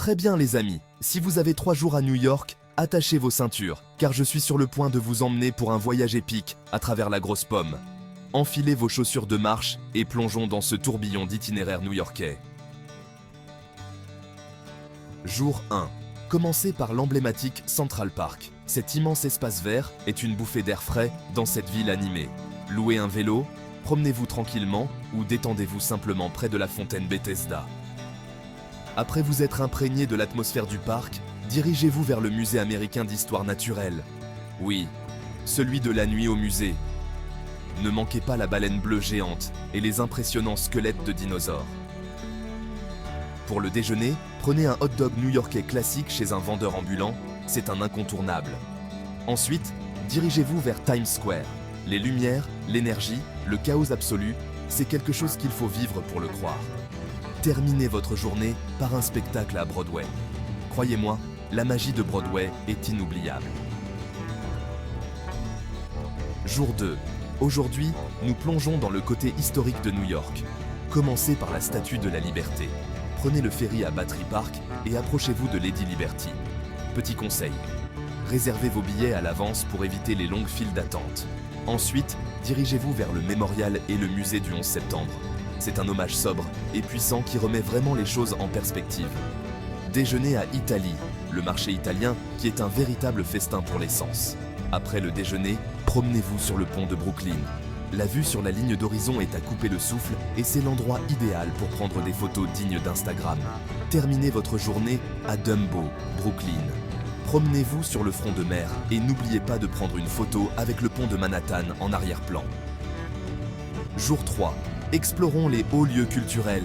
Très bien les amis, si vous avez 3 jours à New York, attachez vos ceintures, car je suis sur le point de vous emmener pour un voyage épique à travers la grosse pomme. Enfilez vos chaussures de marche et plongeons dans ce tourbillon d'itinéraire new-yorkais. Jour 1. Commencez par l'emblématique Central Park. Cet immense espace vert est une bouffée d'air frais dans cette ville animée. Louez un vélo, promenez-vous tranquillement ou détendez-vous simplement près de la fontaine Bethesda. Après vous être imprégné de l'atmosphère du parc, dirigez-vous vers le musée américain d'histoire naturelle. Oui, celui de la nuit au musée. Ne manquez pas la baleine bleue géante et les impressionnants squelettes de dinosaures. Pour le déjeuner, prenez un hot dog new-yorkais classique chez un vendeur ambulant, c'est un incontournable. Ensuite, dirigez-vous vers Times Square. Les lumières, l'énergie, le chaos absolu, c'est quelque chose qu'il faut vivre pour le croire. Terminez votre journée par un spectacle à Broadway. Croyez-moi, la magie de Broadway est inoubliable. Jour 2. Aujourd'hui, nous plongeons dans le côté historique de New York. Commencez par la Statue de la Liberté. Prenez le ferry à Battery Park et approchez-vous de Lady Liberty. Petit conseil, réservez vos billets à l'avance pour éviter les longues files d'attente. Ensuite, dirigez-vous vers le mémorial et le musée du 11 septembre. C'est un hommage sobre et puissant qui remet vraiment les choses en perspective. Déjeuner à Italie, le marché italien qui est un véritable festin pour les sens. Après le déjeuner, promenez-vous sur le pont de Brooklyn. La vue sur la ligne d'horizon est à couper le souffle et c'est l'endroit idéal pour prendre des photos dignes d'Instagram. Terminez votre journée à Dumbo, Brooklyn. Promenez-vous sur le front de mer et n'oubliez pas de prendre une photo avec le pont de Manhattan en arrière-plan. Jour 3. Explorons les hauts lieux culturels.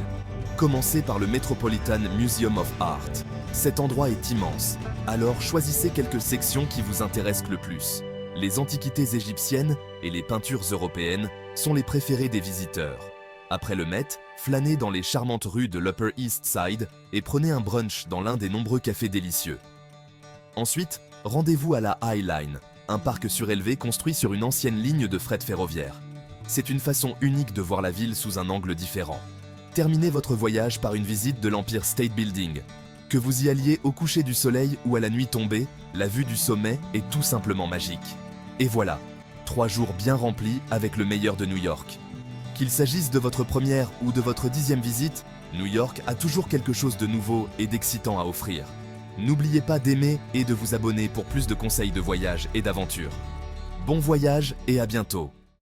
Commencez par le Metropolitan Museum of Art. Cet endroit est immense, alors choisissez quelques sections qui vous intéressent le plus. Les antiquités égyptiennes et les peintures européennes sont les préférées des visiteurs. Après le Met, flânez dans les charmantes rues de l'Upper East Side et prenez un brunch dans l'un des nombreux cafés délicieux. Ensuite, rendez-vous à la High Line, un parc surélevé construit sur une ancienne ligne de fret ferroviaire. C'est une façon unique de voir la ville sous un angle différent. Terminez votre voyage par une visite de l'Empire State Building. Que vous y alliez au coucher du soleil ou à la nuit tombée, la vue du sommet est tout simplement magique. Et voilà, 3 jours bien remplis avec le meilleur de New York. Qu'il s'agisse de votre première ou de votre 10e visite, New York a toujours quelque chose de nouveau et d'excitant à offrir. N'oubliez pas d'aimer et de vous abonner pour plus de conseils de voyage et d'aventure. Bon voyage et à bientôt!